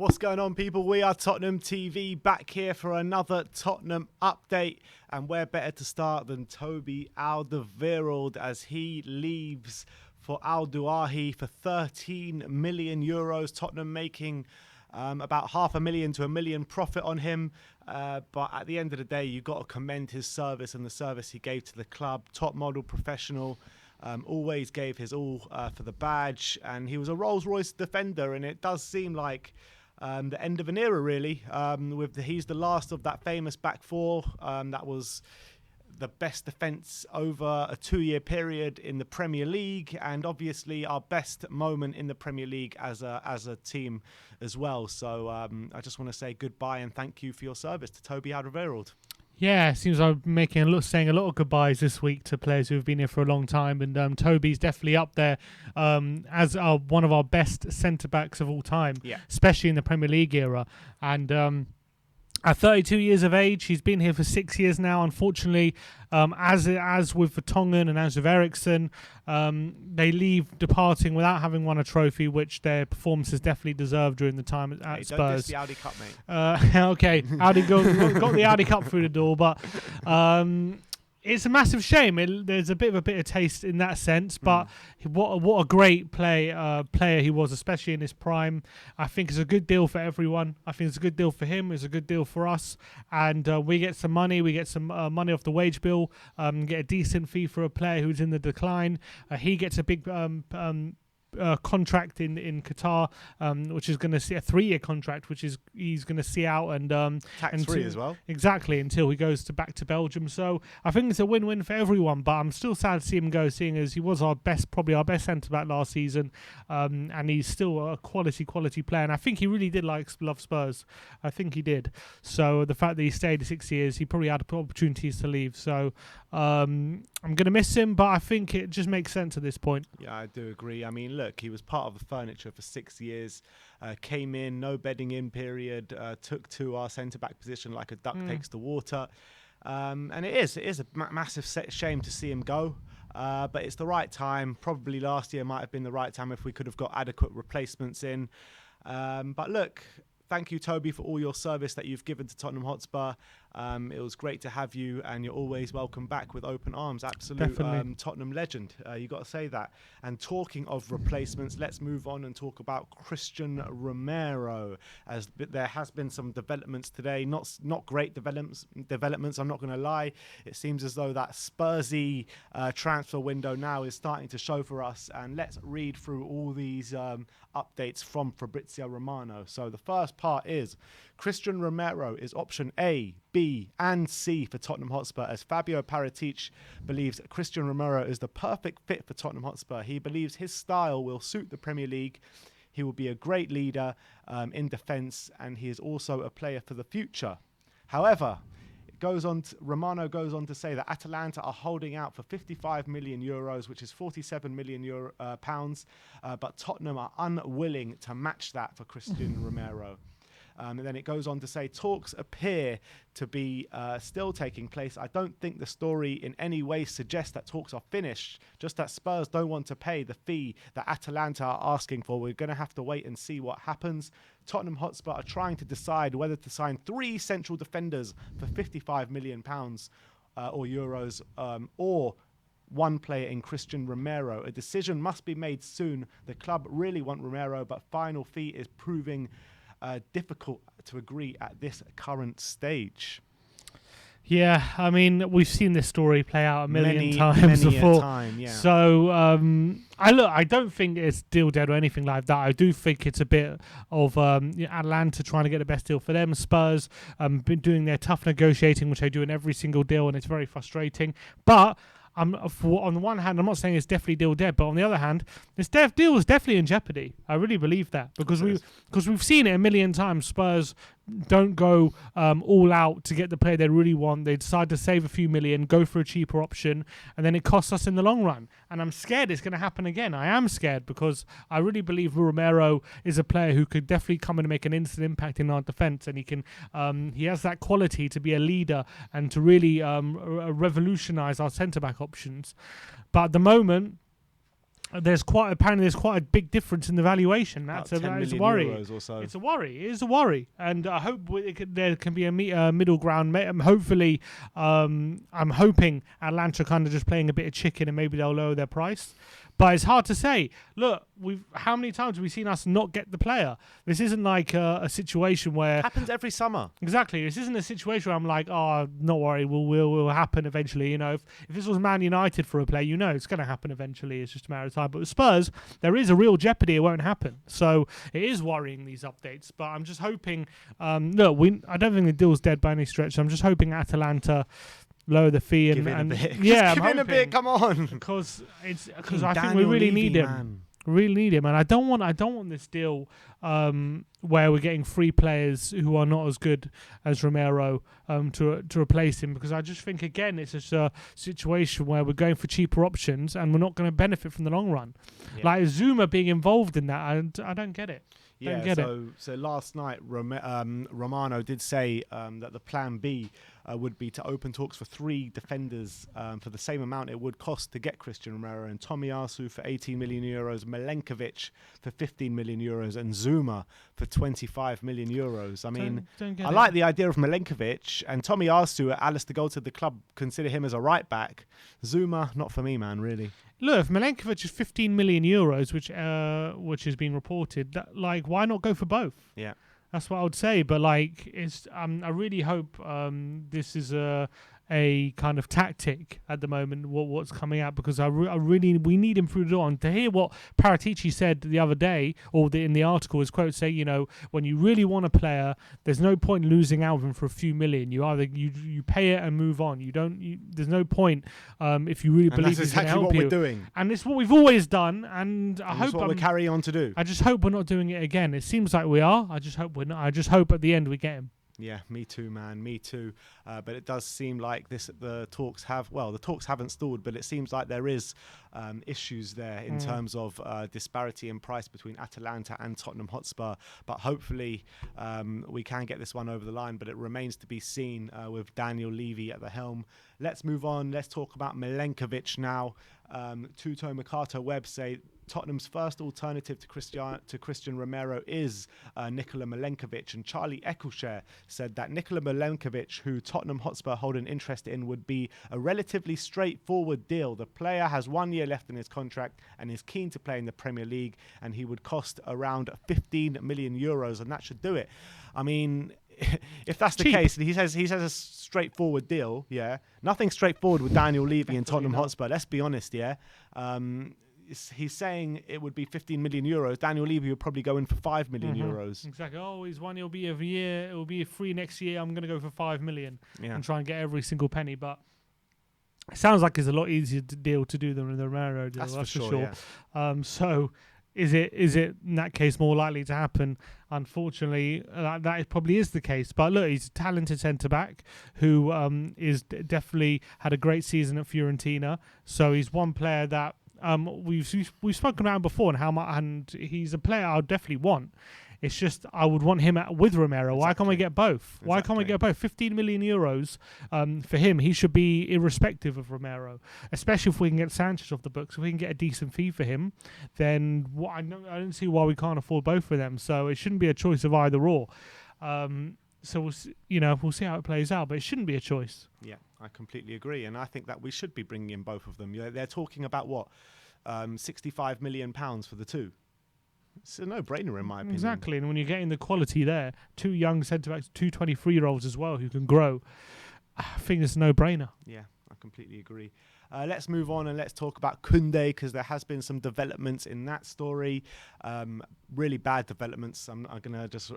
What's going on, people? We are Tottenham TV, back here for another Tottenham update, and where better to start than Toby Alderweireld as he leaves for Al-Duhail for €13 million. Tottenham making about $500,000 to $1 million profit on him, but at the end of the day, you've got to commend his service and the service he gave to the club. Top model professional. Always gave his all for the badge, and he was a Rolls-Royce defender, and it does seem like the end of an era, really. He's the last of that famous back four that was the best defence over a 2-year period in the Premier League, and obviously our best moment in the Premier League as a team as well. So I just want to say goodbye and thank you for your service to Toby Alderweireld. Yeah, it seems I'm saying a lot of goodbyes this week to players who have been here for a long time, and Toby's definitely up there as one of our best centre-backs of all time, especially in the Premier League era. And at 32 years of age, he's been here for 6 years now. Unfortunately, as with Vertonghen and as with Eriksen, they leave departing without having won a trophy, which their performances definitely deserved during the time at Spurs. Don't diss the Audi Cup, mate. Okay, Audi got the Audi Cup through the door, but it's a massive shame. There's a bit of a bitter taste in that sense, but what a great player he was, especially in his prime. I think it's a good deal for everyone. I think it's a good deal for him. It's a good deal for us, and we get some money. We get some money off the wage bill. Get a decent fee for a player who's in the decline. He gets a big contract in Qatar, which is going to see a 3-year contract, which is he's going to see out and tax-free as well. Exactly, until he goes back to Belgium. So I think it's a win-win for everyone. But I'm still sad to see him go, seeing as he was probably our best centre back last season, and he's still a quality player. And I think he really did love Spurs. I think he did. So the fact that he stayed 6 years, he probably had opportunities to leave. So I'm going to miss him, but I think it just makes sense at this point. Yeah, I do agree. I mean, look, he was part of the furniture for 6 years, came in, no bedding in period, took to our centre-back position like a duck takes to water. And it is a massive shame to see him go, but it's the right time. Probably last year might have been the right time if we could have got adequate replacements in. But look, thank you, Toby, for all your service that you've given to Tottenham Hotspur. It was great to have you, and you're always welcome back with open arms. Absolute Tottenham legend. You got to say that. And talking of replacements, let's move on and talk about Christian Romero, as there has been some developments today. Not great developments. I'm not going to lie. It seems as though that Spursy transfer window now is starting to show for us. And let's read through all these updates from Fabrizio Romano. So the first part is Christian Romero is option A, B and C for Tottenham Hotspur, as Fabio Paratici believes Christian Romero is the perfect fit for Tottenham Hotspur. He believes his style will suit the Premier League. He will be a great leader in defence, and he is also a player for the future. However, Romano goes on to say that Atalanta are holding out for €55 million, which is £47 million pounds, but Tottenham are unwilling to match that for Christian Romero. And then it goes on to say talks appear to be still taking place. I don't think the story in any way suggests that talks are finished, just that Spurs don't want to pay the fee that Atalanta are asking for. We're going to have to wait and see what happens. Tottenham Hotspur are trying to decide whether to sign 3 central defenders for £55 million or euros, or one player in Christian Romero. A decision must be made soon. The club really want Romero, but final fee is proving difficult to agree at this current stage. Yeah, I mean, we've seen this story play out a million times before. So, I don't think it's deal dead or anything like that. I do think it's a bit of Atalanta trying to get the best deal for them. Spurs been doing their tough negotiating, which they do in every single deal, and it's very frustrating. But on the one hand, I'm not saying it's definitely deal dead, but on the other hand, this deal is definitely in jeopardy. I really believe that because we've seen it a million times. Spurs don't go all out to get the player they really want. They decide to save a few million, go for a cheaper option, and then it costs us in the long run. And I'm scared it's going to happen again. I am scared because I really believe Romero is a player who could definitely come in and make an instant impact in our defence, and he has that quality to be a leader and to really revolutionise our centre-back options. But at the moment, apparently there's quite a big difference in the valuation. That's a worry. Or so. It's a worry. It is a worry, and I hope there can be a middle ground. Hopefully, I'm hoping Atalanta kind of just playing a bit of chicken, and maybe they'll lower their price. But it's hard to say. Look, how many times have we seen us not get the player? This isn't like a situation where happens every summer. Exactly. This isn't a situation where I'm like, oh, not worry, will happen eventually. You know, if this was Man United for a player, you know, it's going to happen eventually. It's just a matter of time. But with Spurs, there is a real jeopardy it won't happen. So it is worrying, these updates. But I'm just hoping. Look, I don't think the deal's dead by any stretch. I'm just hoping Atalanta lower the fee give in a bit. Yeah, give in a bit. Come on, because I think we really need him. Man. Really need him, and I don't want this deal where we're getting free players who are not as good as Romero to replace him, because I just think again it's just a situation where we're going for cheaper options and we're not going to benefit from the long run. Yeah. Like Zuma being involved in that, I don't get it. Yeah, so last night Romano did say that the plan B would be to open talks for 3 defenders for the same amount it would cost to get Christian Romero, and Tomiyasu for 18 million euros, Milenkovic for 15 million euros, and Zuma for 25 million euros. I mean, I like the idea of Milenkovic, and Tomiyasu, Alistair Gold said the club consider him as a right back. Zuma, not for me, man, really. Look, if Milenkovic is 15 million euros, which has been reported, why not go for both? Yeah. That's what I would say, but it's I really hope this is a kind of tactic at the moment. What's coming out, because we need him through the door. And to hear what Paratici said the other day, or in the article, his quote say, you know, when you really want a player, there's no point losing out on him for a few million. You either you pay it and move on. There's no point if you really believe he's going to help you. That's exactly what we're doing, and it's what we've always done. And I hope we're carrying on to do. I just hope we're not doing it again. It seems like we are. I just hope we're not. I just hope at the end we get him. Yeah, me too, man. Me too. But it does seem like the talks haven't stalled, but it seems like there is issues there in terms of disparity in price between Atalanta and Tottenham Hotspur. But hopefully we can get this one over the line, but it remains to be seen with Daniel Levy at the helm. Let's move on. Let's talk about Milenkovic now. Tuto Mercato Web say Tottenham's first alternative to Christian Romero is Nikola Milenkovic, and Charlie Eccleshare said that Nikola Milenkovic, who Tottenham Hotspur hold an interest in, would be a relatively straightforward deal. The player has 1 year left in his contract and is keen to play in the Premier League, and he would cost around 15 million euros, and that should do it. I mean, if that's the case, he says a straightforward deal. Yeah, nothing straightforward with Daniel Levy and Tottenham Hotspur. Let's be honest. Yeah. He's saying it would be 15 million euros. Daniel Levy would probably go in for 5 million euros. Exactly. Oh, he's one. It'll be every year. It will be free next year. I'm going to go for 5 million and try and get every single penny. But it sounds like it's a lot easier deal to do than the Romero deal. That's for sure. Yeah. So is it in that case more likely to happen? Unfortunately, that probably is the case. But look, he's a talented centre-back who is definitely had a great season at Fiorentina. So he's one player that we've spoken about him before, and how much, and he's a player I would definitely want. It's just I would want him with Romero. Exactly. Why can't we get both? Exactly. Why can't we get both? 15 million euros for him. He should be irrespective of Romero, especially if we can get Sanchez off the books. If we can get a decent fee for him, then I don't see why we can't afford both of them. So it shouldn't be a choice of either or. So we'll see how it plays out, but it shouldn't be a choice. Yeah, I completely agree, and I think that we should be bringing in both of them. They're talking about what, 65 million pounds for the two. It's a no-brainer in my opinion. Exactly, and when you're getting the quality there, 2 young centre-backs, 2 23-year-olds as well who can grow, I think it's a no-brainer. Yeah, I completely agree. Let's move on and let's talk about Kounde, because there has been some developments in that story. Really bad developments. I'm going to just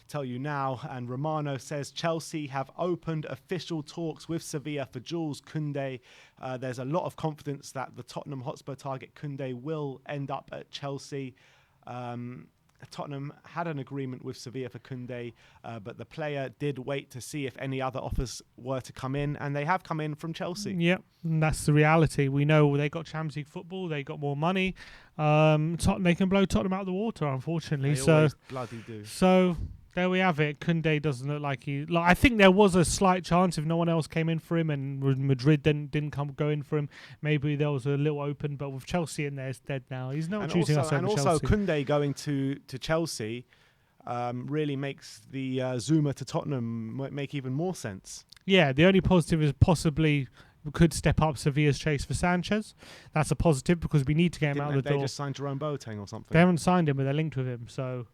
tell you now. And Romano says Chelsea have opened official talks with Sevilla for Jules Kounde. There's a lot of confidence that the Tottenham Hotspur target Kounde will end up at Chelsea. Tottenham had an agreement with Sevilla for Kounde, but the player did wait to see if any other offers were to come in, and they have come in from Chelsea. Yep, and that's the reality. We know they got Champions League football, they got more money. They can blow Tottenham out of the water, unfortunately. They always bloody do. So There we have it. Kounde doesn't look like he. Like, I think there was a slight chance if no one else came in for him and Madrid didn't go in for him. Maybe there was a little open, but with Chelsea in there, it's dead now. He's not choosing us over Chelsea. And also Kounde going to Chelsea really makes the Zuma to Tottenham make even more sense. Yeah, the only positive is possibly we could step up Sevilla's chase for Sanchez. That's a positive because we need to get him out of the door. They just signed Jerome Boateng or something. They haven't signed him, but they're linked with him. So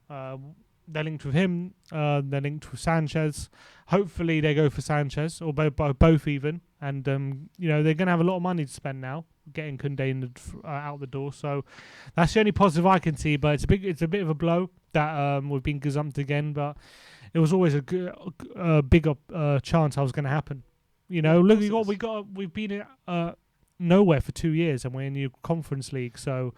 they're linked with him. They're linked with Sanchez. Hopefully they go for Sanchez or both even. And they're going to have a lot of money to spend now getting Kounde out the door. So that's the only positive I can see. But it's a bit of a blow that we've been gazumped again. But it was always a bigger chance I was going to happen. Look, we've been nowhere for 2 years and we're in the Conference League, so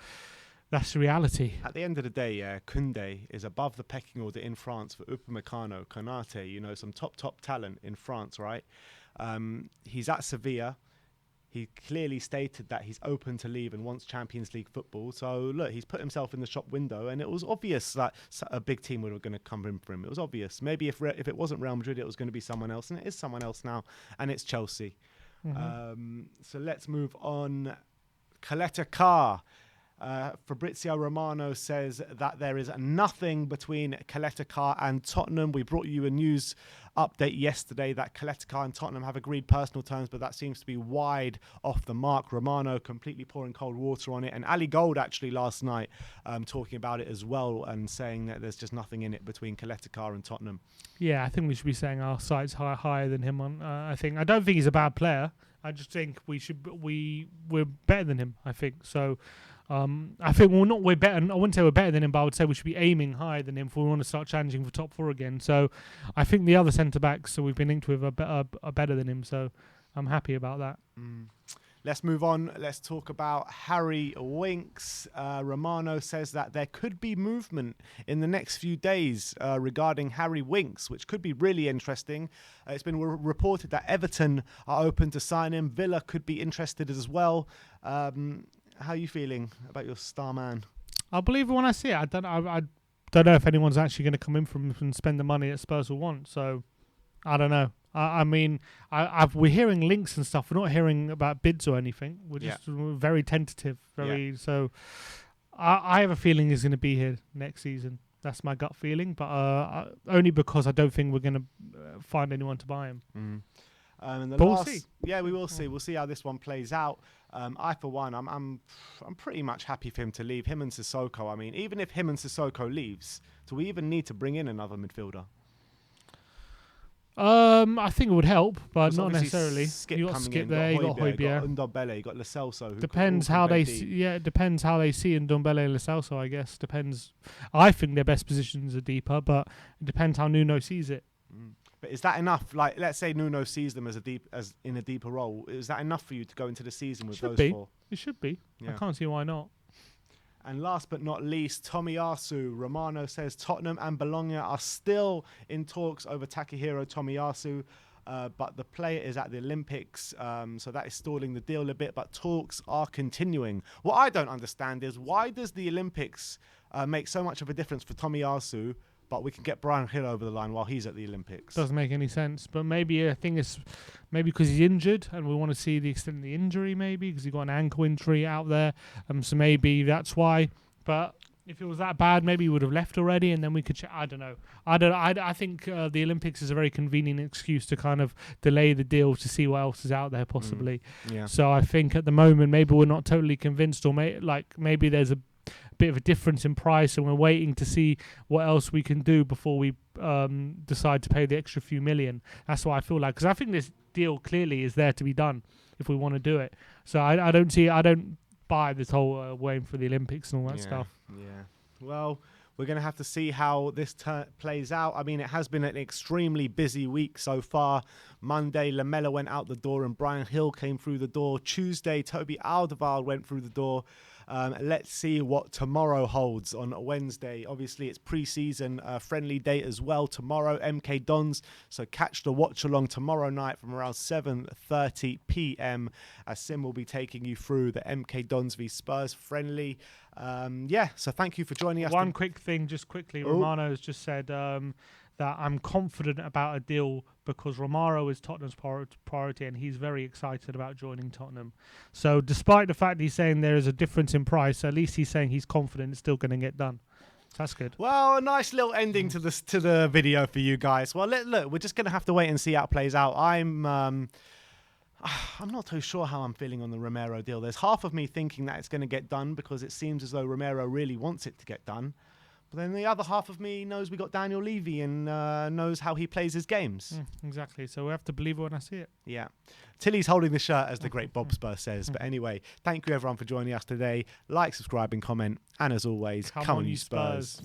that's the reality. At the end of the day, Kounde is above the pecking order in France for Upamecano, Konate, some top talent in France, right? He's at Sevilla. He clearly stated that he's open to leave and wants Champions League football. So, look, he's put himself in the shop window, and it was obvious that a big team were going to come in for him. It was obvious. Maybe if it wasn't Real Madrid, it was going to be someone else, and it is someone else now, and it's Chelsea. Mm-hmm. So let's move on. CALETA-CAR. Fabrizio Romano says that there is nothing between CALETA-CAR and Tottenham. We brought you a news update yesterday that CALETA-CAR and Tottenham have agreed personal terms, but that seems to be wide off the mark. Romano completely pouring cold water on it, and Ali Gold actually last night talking about it as well and saying that there's just nothing in it between CALETA-CAR and Tottenham. Yeah, I think we should be saying our sights higher than him. I don't think he's a bad player. I just think we're better than him. I think so. I think we're better. I wouldn't say we're better than him, but I would say we should be aiming higher than him if we want to start challenging for top four again. So I think the other centre backs that we've been linked with are better than him. So I'm happy about that. Let's move on. Let's talk about Harry Winks. Romano says that there could be movement in the next few days regarding Harry Winks, which could be really interesting. It's been reported that Everton are open to sign him. Villa could be interested as well. How are you feeling about your star man? I'll believe it when I see it. I don't know if anyone's actually going to come in from and spend the money that Spurs will want. So I don't know. We're hearing links and stuff. We're not hearing about bids or anything. We're just very tentative. So I have a feeling he's going to be here next season. That's my gut feeling, but only because I don't think we're going to find anyone to buy him. We'll see. Yeah, we will see. We'll see how this one plays out. I, for one, I'm pretty much happy for him to leave. Him and Sissoko. I mean, even if him and Sissoko leaves, do we even need to bring in another midfielder? I think it would help, but not necessarily. You got Skip there, you got Højbjerg, you got Ndombele, you got Lo Celso. Depends how they see, it depends how they see Ndombele and Lo Celso, I guess. Depends. I think their best positions are deeper, but it depends how Nuno sees it. But is that enough? Like, let's say Nuno sees them as in a deeper role. Is that enough for you to go into the season with those four? It should be. Yeah. I can't see why not. And last but not least, Tomiyasu. Romano says Tottenham and Bologna are still in talks over Takehiro Tomiyasu, but the player is at the Olympics, so that is stalling the deal a bit, but talks are continuing. What I don't understand is why does the Olympics make so much of a difference for Tomiyasu, but we can get Bryan Gil over the line while he's at the Olympics? Doesn't make any sense. But maybe I think it's maybe because he's injured and we want to see the extent of the injury, maybe because he got an ankle injury out there. So maybe that's why. But if it was that bad, maybe he would have left already and then we could I don't know. I think the Olympics is a very convenient excuse to kind of delay the deal to see what else is out there possibly. So I think at the moment maybe we're not totally convinced, or maybe there's a bit of a difference in price and we're waiting to see what else we can do before we decide to pay the extra few million. That's what I feel like, because I think this deal clearly is there to be done if we want to do it. So I don't buy this whole waiting for the Olympics and all that stuff. Well, we're going to have to see how this plays out. I mean, it has been an extremely busy week so far. Monday, Lamela went out the door and Bryan Gil came through the door. Tuesday, Toby Alderweireld went through the door. Let's see what tomorrow holds on Wednesday. Obviously, it's pre-season friendly date as well. Tomorrow, MK Dons. So catch the watch along tomorrow night from around 7:30 p.m. as Sim will be taking you through the MK Dons v Spurs friendly. So thank you for joining us. One quick thing, just quickly. Romano has just said that I'm confident about a deal because Romero is Tottenham's priority and he's very excited about joining Tottenham. So despite the fact he's saying there is a difference in price, at least he's saying he's confident it's still going to get done. So that's good. Well, a nice little ending to the video for you guys. Well, look, we're just going to have to wait and see how it plays out. I'm not too sure how I'm feeling on the Romero deal. There's half of me thinking that it's going to get done because it seems as though Romero really wants it to get done. But then the other half of me knows we got Daniel Levy and knows how he plays his games. Exactly. So we have to believe it when I see it. Yeah. Tilly's holding the shirt, as the great Bob Spurs says. But anyway, thank you everyone for joining us today. Like, subscribe and comment. And as always, come on you Spurs.